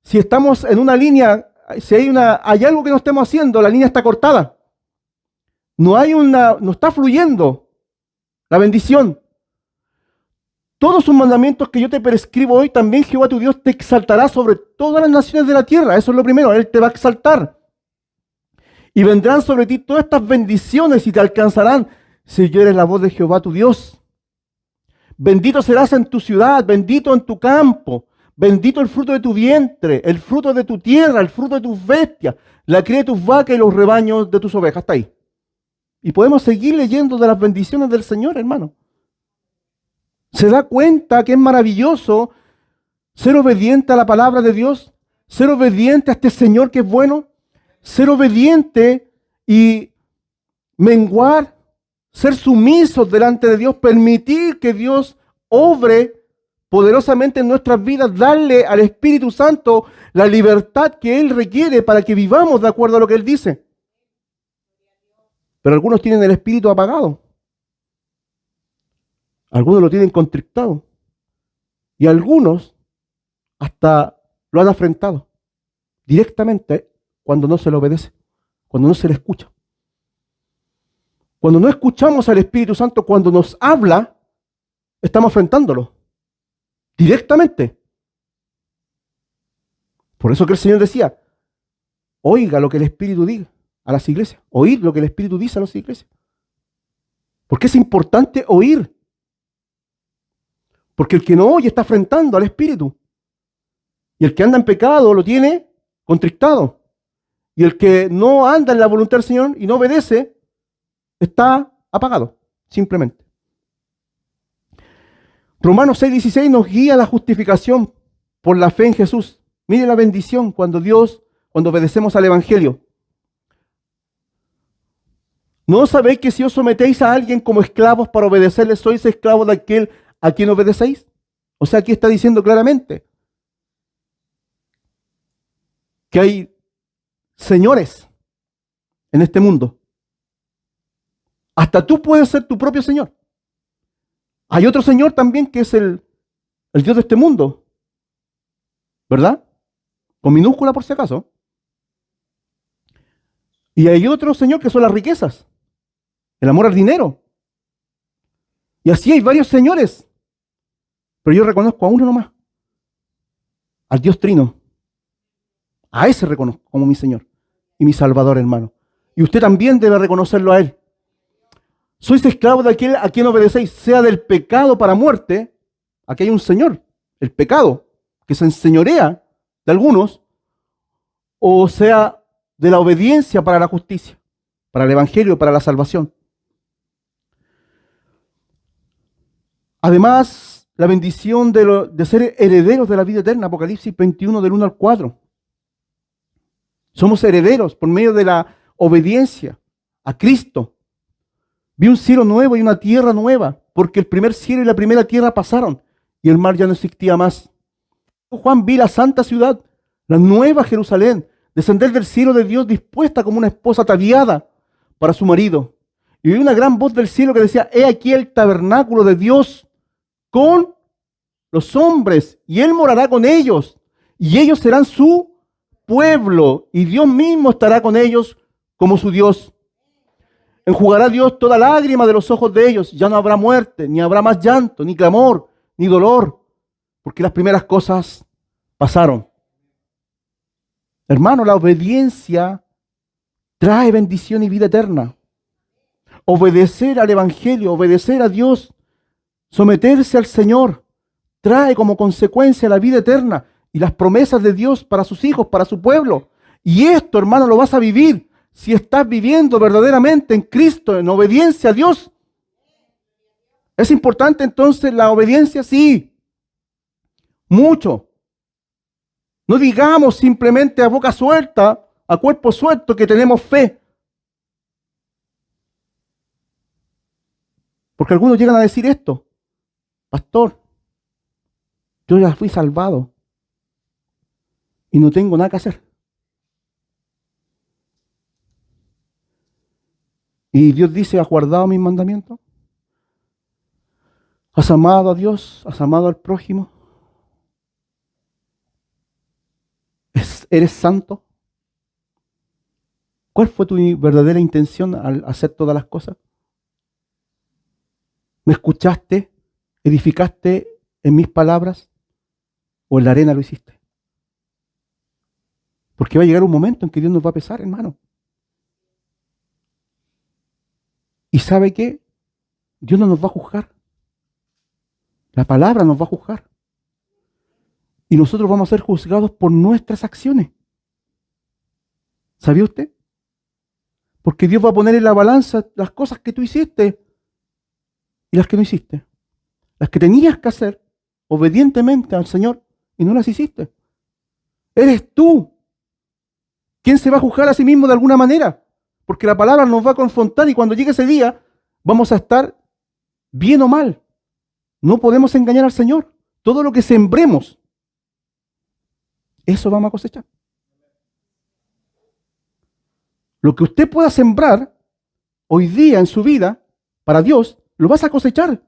Si estamos en una línea, si hay algo que no estemos haciendo, la línea está cortada. No está fluyendo la bendición. Todos sus mandamientos que yo te prescribo hoy, también Jehová tu Dios te exaltará sobre todas las naciones de la tierra. Eso es lo primero, Él te va a exaltar. Y vendrán sobre ti todas estas bendiciones y te alcanzarán si oyeres la voz de Jehová tu Dios. Bendito serás en tu ciudad, bendito en tu campo, bendito el fruto de tu vientre, el fruto de tu tierra, el fruto de tus bestias, la cría de tus vacas y los rebaños de tus ovejas. Hasta ahí. Y podemos seguir leyendo de las bendiciones del Señor, hermano. ¿Se da cuenta que es maravilloso ser obediente a la palabra de Dios? Ser obediente a este Señor que es bueno. Ser obediente y menguar ser sumisos delante de Dios, permitir que Dios obre poderosamente en nuestras vidas, darle al Espíritu Santo la libertad que Él requiere para que vivamos de acuerdo a lo que Él dice. Pero algunos tienen el espíritu apagado. Algunos lo tienen contrictado. Y algunos hasta lo han afrentado directamente cuando no se le obedece, cuando no se le escucha. Cuando no escuchamos al Espíritu Santo, cuando nos habla, estamos afrentándolo directamente. Por eso que el Señor decía, oiga lo que el Espíritu diga a las iglesias, oíd lo que el Espíritu dice a las iglesias. Porque es importante oír. Porque el que no oye está afrentando al Espíritu. Y el que anda en pecado lo tiene contrictado. Y el que no anda en la voluntad del Señor y no obedece, está apagado, simplemente. Romanos 6:16 nos guía a la justificación por la fe en Jesús. Mire la bendición cuando obedecemos al Evangelio. ¿No sabéis que si os sometéis a alguien como esclavos para obedecerle, sois esclavos de aquel a quien obedecéis? O sea, aquí está diciendo claramente que hay señores en este mundo. Hasta tú puedes ser tu propio señor. Hay otro señor también que es el Dios de este mundo, ¿verdad? Con minúscula por si acaso. Y hay otro señor que son las riquezas, el amor al dinero. Y así hay varios señores. Pero yo reconozco a uno nomás, al Dios Trino. A ese reconozco como mi Señor y mi Salvador, hermano. Y usted también debe reconocerlo a Él. Sois esclavos de aquel a quien obedecéis, sea del pecado para muerte. Aquí hay un Señor, el pecado, que se enseñorea de algunos, o sea de la obediencia para la justicia, para el Evangelio, para la salvación. Además, la bendición de ser herederos de la vida eterna, Apocalipsis 21 del 1 al 4. Somos herederos por medio de la obediencia a Cristo. Vi un cielo nuevo y una tierra nueva, porque el primer cielo y la primera tierra pasaron y el mar ya no existía más. Juan, vi la santa ciudad, la nueva Jerusalén, descender del cielo de Dios dispuesta como una esposa ataviada para su marido. Y oí una gran voz del cielo que decía, he aquí el tabernáculo de Dios con los hombres, y Él morará con ellos, y ellos serán su pueblo, y Dios mismo estará con ellos como su Dios. Enjugará Dios toda lágrima de los ojos de ellos. Ya no habrá muerte, ni habrá más llanto, ni clamor, ni dolor, porque las primeras cosas pasaron. Hermano, la obediencia trae bendición y vida eterna. Obedecer al Evangelio, obedecer a Dios, someterse al Señor, trae como consecuencia la vida eterna y las promesas de Dios para sus hijos, para su pueblo. Y esto, hermano, lo vas a vivir si estás viviendo verdaderamente en Cristo, en obediencia a Dios. ¿Es importante entonces la obediencia? Sí, mucho. No digamos simplemente a boca suelta, a cuerpo suelto, que tenemos fe. Porque algunos llegan a decir esto, pastor, yo ya fui salvado y no tengo nada que hacer. Y Dios dice, ¿has guardado mis mandamientos? ¿Has amado a Dios? ¿Has amado al prójimo? ¿Eres santo? ¿Cuál fue tu verdadera intención al hacer todas las cosas? ¿Me escuchaste? ¿Edificaste en mis palabras? ¿O en la arena lo hiciste? Porque va a llegar un momento en que Dios nos va a pesar, hermano. ¿Y sabe qué? Dios no nos va a juzgar. La palabra nos va a juzgar. Y nosotros vamos a ser juzgados por nuestras acciones. ¿Sabía usted? Porque Dios va a poner en la balanza las cosas que tú hiciste y las que no hiciste. Las que tenías que hacer obedientemente al Señor y no las hiciste. Eres tú. ¿Quién se va a juzgar a sí mismo de alguna manera? Porque la palabra nos va a confrontar y cuando llegue ese día vamos a estar bien o mal. No podemos engañar al Señor. Todo lo que sembremos, eso vamos a cosechar. Lo que usted pueda sembrar hoy día en su vida para Dios, lo vas a cosechar.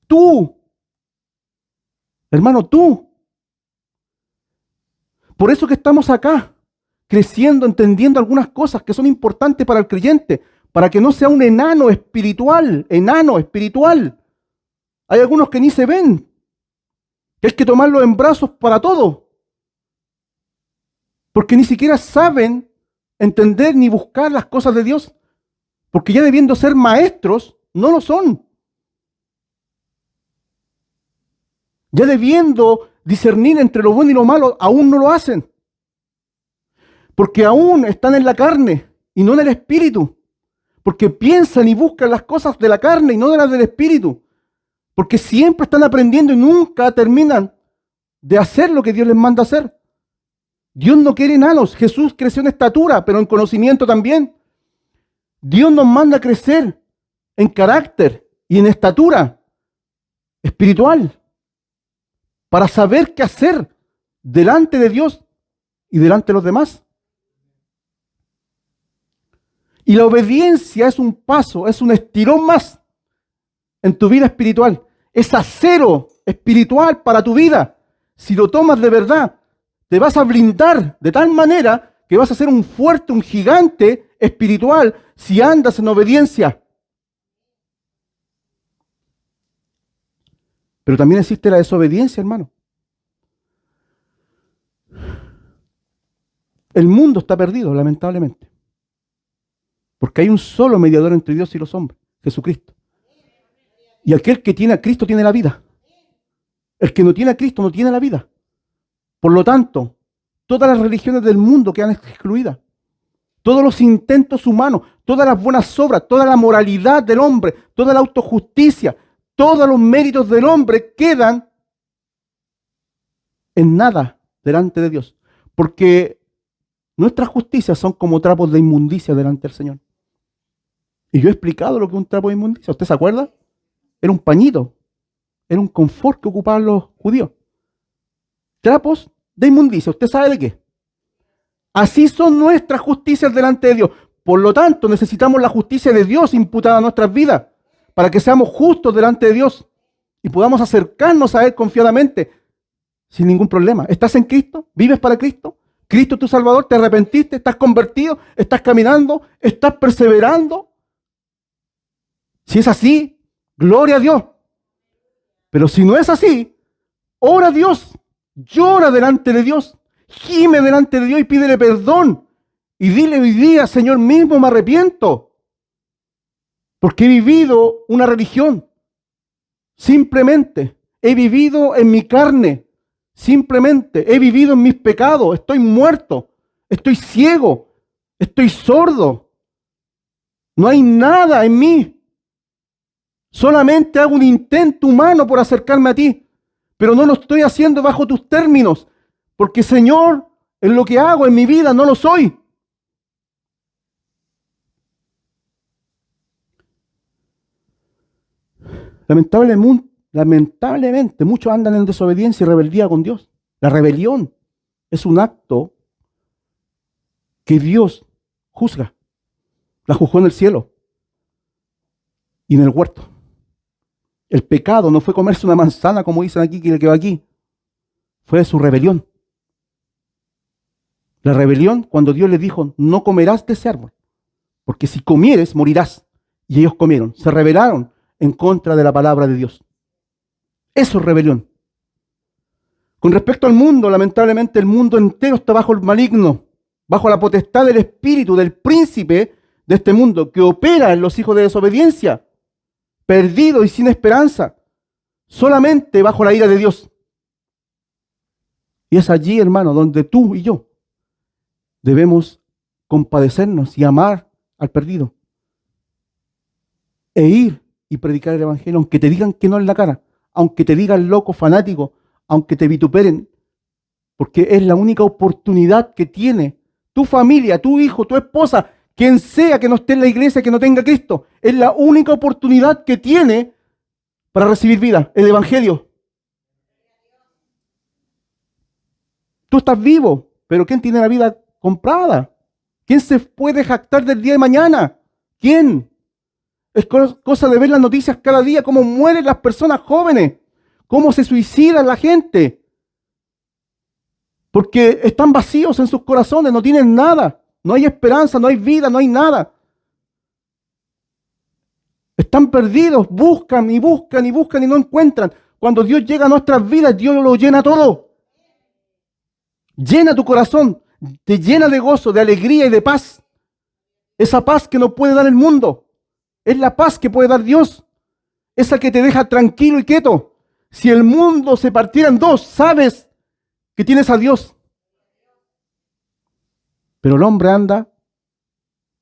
Tú, hermano, tú. Por eso que estamos acá, creciendo, entendiendo algunas cosas que son importantes para el creyente, para que no sea un enano espiritual, Hay algunos que ni se ven, que hay que tomarlos en brazos para todo, porque ni siquiera saben entender ni buscar las cosas de Dios, porque ya debiendo ser maestros, no lo son. Ya debiendo discernir entre lo bueno y lo malo, aún no lo hacen. Porque aún están en la carne y no en el espíritu. Porque piensan y buscan las cosas de la carne y no de las del espíritu. Porque siempre están aprendiendo y nunca terminan de hacer lo que Dios les manda hacer. Dios no quiere enanos. Jesús creció en estatura, pero en conocimiento también. Dios nos manda a crecer en carácter y en estatura espiritual para saber qué hacer delante de Dios y delante de los demás. Y la obediencia es un paso, es un estirón más en tu vida espiritual. Es acero espiritual para tu vida. Si lo tomas de verdad, te vas a blindar de tal manera que vas a ser un fuerte, un gigante espiritual si andas en obediencia. Pero también existe la desobediencia, hermano. El mundo está perdido, lamentablemente. Porque hay un solo mediador entre Dios y los hombres, Jesucristo. Y aquel que tiene a Cristo tiene la vida. El que no tiene a Cristo no tiene la vida. Por lo tanto, todas las religiones del mundo quedan excluidas. Todos los intentos humanos, todas las buenas obras, toda la moralidad del hombre, toda la autojusticia, todos los méritos del hombre quedan en nada delante de Dios. Porque nuestras justicias son como trapos de inmundicia delante del Señor. Y yo he explicado lo que es un trapo de inmundicia. ¿Usted se acuerda? Era un pañito. Era un confort que ocupaban los judíos. Trapos de inmundicia. ¿Usted sabe de qué? Así son nuestras justicias delante de Dios. Por lo tanto, necesitamos la justicia de Dios imputada a nuestras vidas para que seamos justos delante de Dios y podamos acercarnos a Él confiadamente sin ningún problema. ¿Estás en Cristo? ¿Vives para Cristo? ¿Cristo es tu Salvador? ¿Te arrepentiste? ¿Estás convertido? ¿Estás caminando? ¿Estás perseverando? Si es así, gloria a Dios. Pero si no es así, ora a Dios, llora delante de Dios, gime delante de Dios y pídele perdón. Y dile hoy día, Señor mismo, me arrepiento. Porque he vivido una religión. Simplemente he vivido en mi carne. Simplemente he vivido en mis pecados. Estoy muerto. Estoy ciego. Estoy sordo. No hay nada en mí. Solamente hago un intento humano por acercarme a ti, pero no lo estoy haciendo bajo tus términos, porque Señor, en lo que hago en mi vida no lo soy. Lamentablemente, muchos andan en desobediencia y rebeldía con Dios. La rebelión es un acto que Dios juzga. La juzgó en el cielo y en el huerto. El pecado no fue comerse una manzana, como dicen aquí, que le quedó aquí. Fue su rebelión. La rebelión cuando Dios les dijo, no comerás de ese árbol, porque si comieres, morirás. Y ellos comieron. Se rebelaron en contra de la palabra de Dios. Eso es rebelión. Con respecto al mundo, lamentablemente el mundo entero está bajo el maligno, bajo la potestad del espíritu, del príncipe de este mundo, que opera en los hijos de desobediencia. Perdido y sin esperanza, solamente bajo la ira de Dios. Y es allí, hermano, donde tú y yo debemos compadecernos y amar al perdido. E ir y predicar el evangelio, aunque te digan que no en la cara, aunque te digan loco, fanático, aunque te vituperen, porque es la única oportunidad que tiene tu familia, tu hijo, tu esposa, Quien sea que no esté en la iglesia, que no tenga a Cristo, es la única oportunidad que tiene para recibir vida, el Evangelio. Tú estás vivo, pero ¿quién tiene la vida comprada? ¿Quién se puede jactar del día de mañana? ¿Quién? Es cosa de ver las noticias cada día, cómo mueren las personas jóvenes, cómo se suicida la gente. Porque están vacíos en sus corazones, no tienen nada. No hay esperanza, no hay vida, no hay nada. Están perdidos, buscan y buscan y buscan y no encuentran. Cuando Dios llega a nuestras vidas, Dios lo llena todo. Llena tu corazón, te llena de gozo, de alegría y de paz. Esa paz que no puede dar el mundo. Es la paz que puede dar Dios. Esa que te deja tranquilo y quieto. Si el mundo se partiera en dos, sabes que tienes a Dios. Pero el hombre anda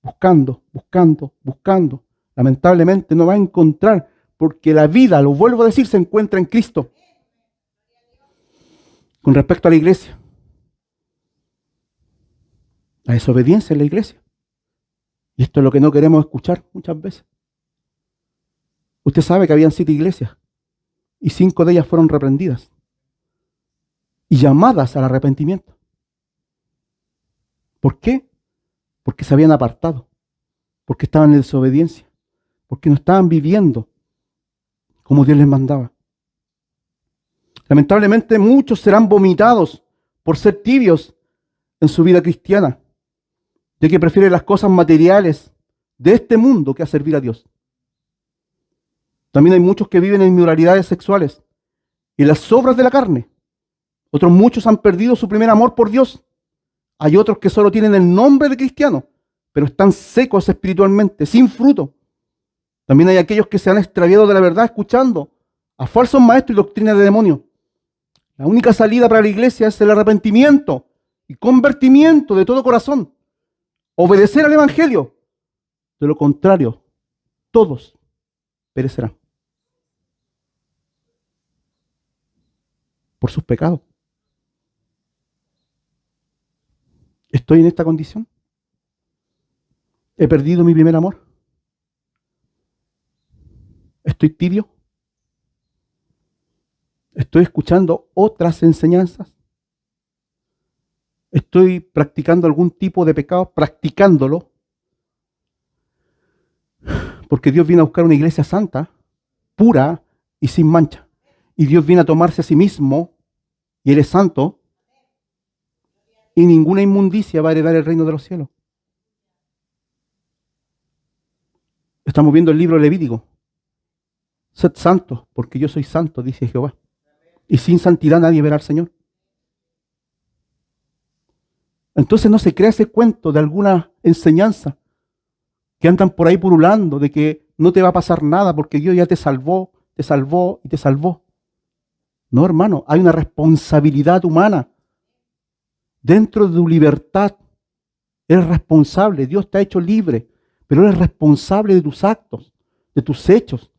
buscando, buscando, buscando. Lamentablemente no va a encontrar, porque la vida, lo vuelvo a decir, se encuentra en Cristo. Con respecto a la iglesia, la desobediencia en la iglesia. Y esto es lo que no queremos escuchar muchas veces. Usted sabe que habían 7 iglesias y 5 de ellas fueron reprendidas y llamadas al arrepentimiento. ¿Por qué? Porque se habían apartado, porque estaban en desobediencia, porque no estaban viviendo como Dios les mandaba. Lamentablemente muchos serán vomitados por ser tibios en su vida cristiana, de que prefieren las cosas materiales de este mundo que a servir a Dios. También hay muchos que viven en inmoralidades sexuales y las obras de la carne. Otros muchos han perdido su primer amor por Dios. Hay otros que solo tienen el nombre de cristiano, pero están secos espiritualmente, sin fruto. También hay aquellos que se han extraviado de la verdad escuchando a falsos maestros y doctrinas de demonios. La única salida para la iglesia es el arrepentimiento y convertimiento de todo corazón. Obedecer al Evangelio. De lo contrario, todos perecerán por sus pecados. ¿Estoy en esta condición? ¿He perdido mi primer amor? ¿Estoy tibio? ¿Estoy escuchando otras enseñanzas? ¿Estoy practicando algún tipo de pecado? Practicándolo. Porque Dios viene a buscar una iglesia santa, pura y sin mancha. Y Dios viene a tomarse a sí mismo, y Él es santo, y ninguna inmundicia va a heredar el reino de los cielos. Estamos viendo el libro Levítico. Sed santos, porque yo soy santo, dice Jehová. Y sin santidad nadie verá al Señor. Entonces no se crea ese cuento de alguna enseñanza que andan por ahí purulando de que no te va a pasar nada porque Dios ya te salvó y te salvó. No, hermano, hay una responsabilidad humana. Dentro de tu libertad, eres responsable. Dios te ha hecho libre, pero eres responsable de tus actos, de tus hechos.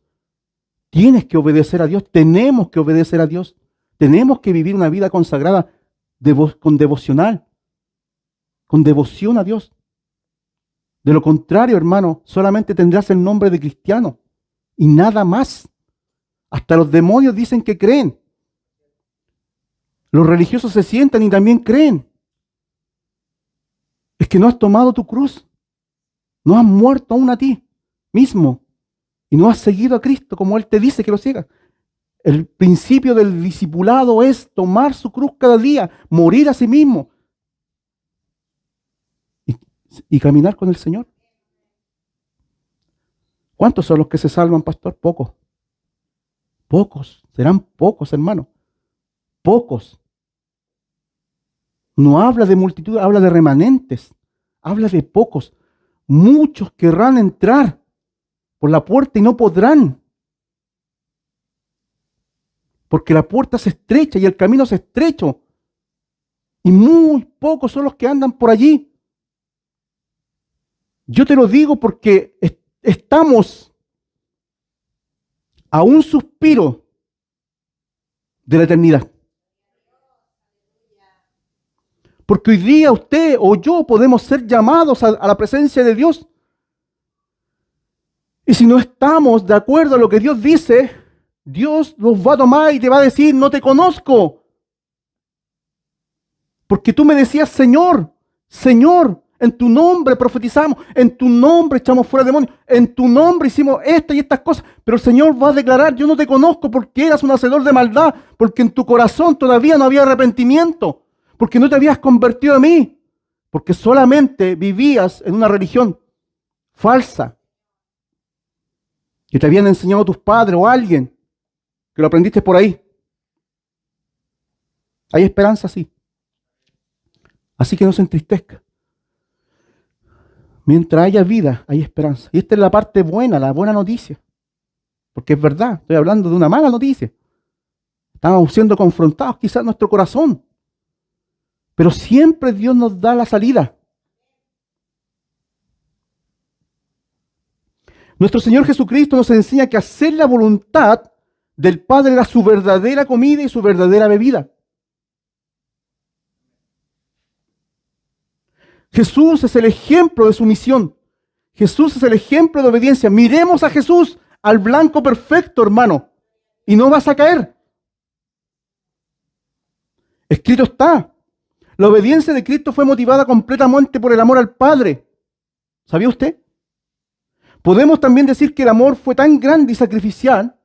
Tienes que obedecer a Dios, tenemos que obedecer a Dios. Tenemos que vivir una vida consagrada con devocional, con devoción a Dios. De lo contrario, hermano, solamente tendrás el nombre de cristiano y nada más. Hasta los demonios dicen que creen. Los religiosos se sientan y también creen. Es que no has tomado tu cruz. No has muerto aún a ti mismo. Y no has seguido a Cristo como Él te dice que lo sigas. El principio del discipulado es tomar su cruz cada día, morir a sí mismo y caminar con el Señor. ¿Cuántos son los que se salvan, pastor? Pocos. Pocos. Serán pocos, hermano. Pocos. No habla de multitud, habla de remanentes. Habla de pocos. Muchos querrán entrar por la puerta y no podrán. Porque la puerta se estrecha y el camino es estrecho. Y muy pocos son los que andan por allí. Yo te lo digo porque estamos a un suspiro de la eternidad. Porque hoy día usted o yo podemos ser llamados a la presencia de Dios. Y si no estamos de acuerdo a lo que Dios dice, Dios nos va a tomar y te va a decir, no te conozco. Porque tú me decías, Señor, Señor, en tu nombre profetizamos, en tu nombre echamos fuera demonios, en tu nombre hicimos estas y estas cosas. Pero el Señor va a declarar, yo no te conozco porque eras un hacedor de maldad, porque en tu corazón todavía no había arrepentimiento, porque no te habías convertido a mí, porque solamente vivías en una religión falsa que te habían enseñado tus padres o alguien que lo aprendiste por ahí. Hay esperanza, sí. Así que no se entristezca. Mientras haya vida, hay esperanza. Y esta es la parte buena, la buena noticia. Porque es verdad, estoy hablando de una mala noticia. Estamos siendo confrontados quizás en nuestro corazón. Pero siempre Dios nos da la salida. Nuestro Señor Jesucristo nos enseña que hacer la voluntad del Padre era su verdadera comida y su verdadera bebida. Jesús es el ejemplo de sumisión. Jesús es el ejemplo de obediencia. Miremos a Jesús, al blanco perfecto, hermano, y no vas a caer. Escrito está. La obediencia de Cristo fue motivada completamente por el amor al Padre. ¿Sabía usted? Podemos también decir que el amor fue tan grande y sacrificial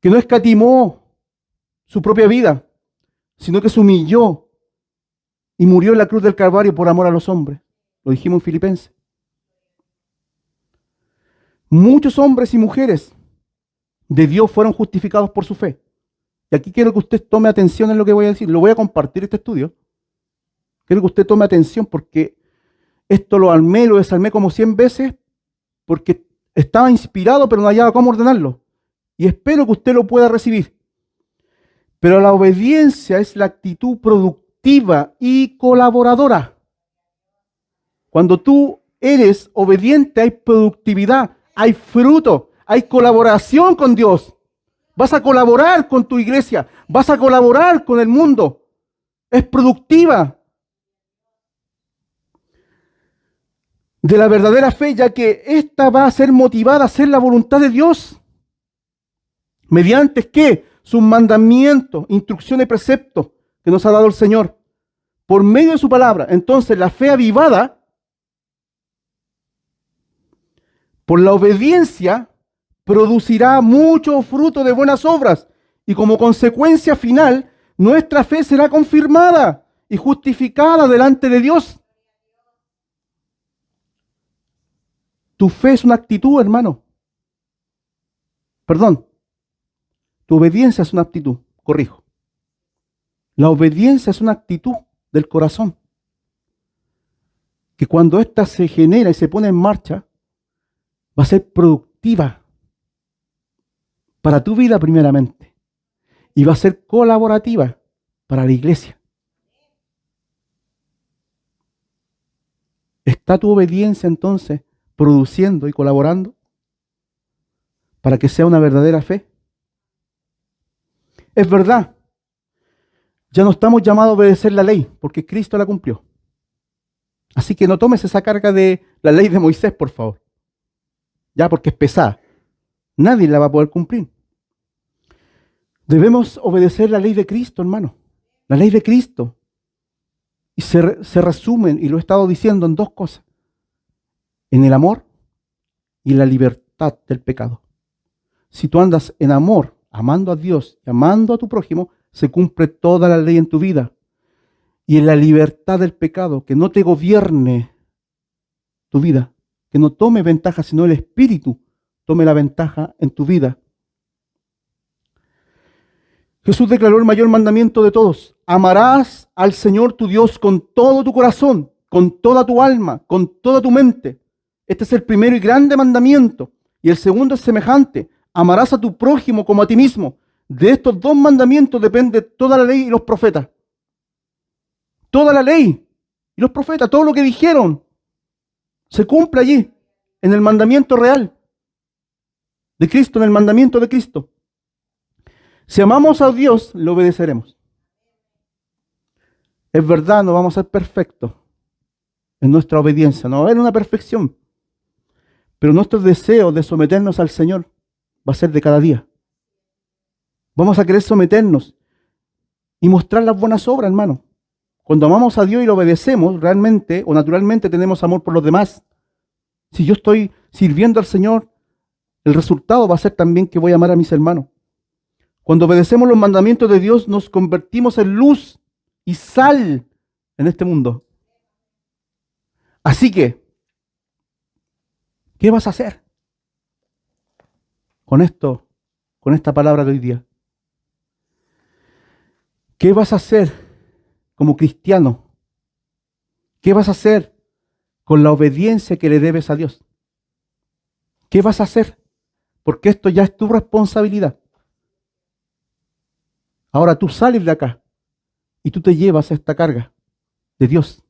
que no escatimó su propia vida, sino que se humilló y murió en la cruz del Calvario por amor a los hombres. Lo dijimos en Filipenses. Muchos hombres y mujeres de Dios fueron justificados por su fe. Y aquí quiero que usted tome atención en lo que voy a decir. Lo voy a compartir este estudio. Quiero que usted tome atención porque esto lo desarmé como 100 veces porque estaba inspirado pero no hallaba cómo ordenarlo. Y espero que usted lo pueda recibir. Pero la obediencia es la actitud productiva y colaboradora. Cuando tú eres obediente hay productividad, hay fruto, hay colaboración con Dios. Vas a colaborar con tu iglesia, vas a colaborar con el mundo. Es productiva. De la verdadera fe, ya que esta va a ser motivada a hacer la voluntad de Dios. ¿Mediante qué? Sus mandamientos, instrucciones y preceptos que nos ha dado el Señor. Por medio de su palabra. Entonces la fe avivada, por la obediencia, producirá mucho fruto de buenas obras. Y como consecuencia final, nuestra fe será confirmada y justificada delante de Dios. Tu fe es una actitud, hermano. Perdón. Tu obediencia es una actitud. Corrijo. La obediencia es una actitud del corazón. Que cuando ésta se genera y se pone en marcha, va a ser productiva para tu vida primeramente. Y va a ser colaborativa para la iglesia. ¿Está tu obediencia entonces produciendo y colaborando para que sea una verdadera fe? Es verdad, ya no estamos llamados a obedecer la ley, porque Cristo la cumplió. Así que no tomes esa carga de la ley de Moisés, por favor. Ya, porque es pesada. Nadie la va a poder cumplir. Debemos obedecer la ley de Cristo, hermano. La ley de Cristo. Y se resumen, y lo he estado diciendo, en dos cosas. En el amor y en la libertad del pecado. Si tú andas en amor, amando a Dios y amando a tu prójimo, se cumple toda la ley en tu vida. Y en la libertad del pecado, que no te gobierne tu vida, que no tome ventaja, sino el Espíritu tome la ventaja en tu vida. Jesús declaró el mayor mandamiento de todos. Amarás al Señor tu Dios con todo tu corazón, con toda tu alma, con toda tu mente. Este es el primero y grande mandamiento. Y el segundo es semejante. Amarás a tu prójimo como a ti mismo. De estos dos mandamientos depende toda la ley y los profetas. Toda la ley y los profetas, todo lo que dijeron, se cumple allí, en el mandamiento real de Cristo, en el mandamiento de Cristo. Si amamos a Dios, le obedeceremos. Es verdad, no vamos a ser perfectos en nuestra obediencia, no va a haber una perfección. Pero nuestro deseo de someternos al Señor va a ser de cada día. Vamos a querer someternos y mostrar las buenas obras, hermano. Cuando amamos a Dios y lo obedecemos, realmente o naturalmente tenemos amor por los demás. Si yo estoy sirviendo al Señor, el resultado va a ser también que voy a amar a mis hermanos. Cuando obedecemos los mandamientos de Dios, nos convertimos en luz y sal en este mundo. Así que, ¿qué vas a hacer con esto, con esta palabra de hoy día? ¿Qué vas a hacer como cristiano? ¿Qué vas a hacer con la obediencia que le debes a Dios? ¿Qué vas a hacer? Porque esto ya es tu responsabilidad. Ahora tú sales de acá y tú te llevas esta carga de Dios.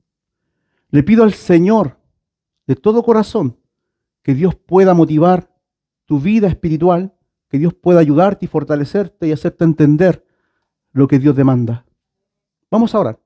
Le pido al Señor de todo corazón que Dios pueda motivar tu vida espiritual, que Dios pueda ayudarte y fortalecerte y hacerte entender lo que Dios demanda. Vamos a orar.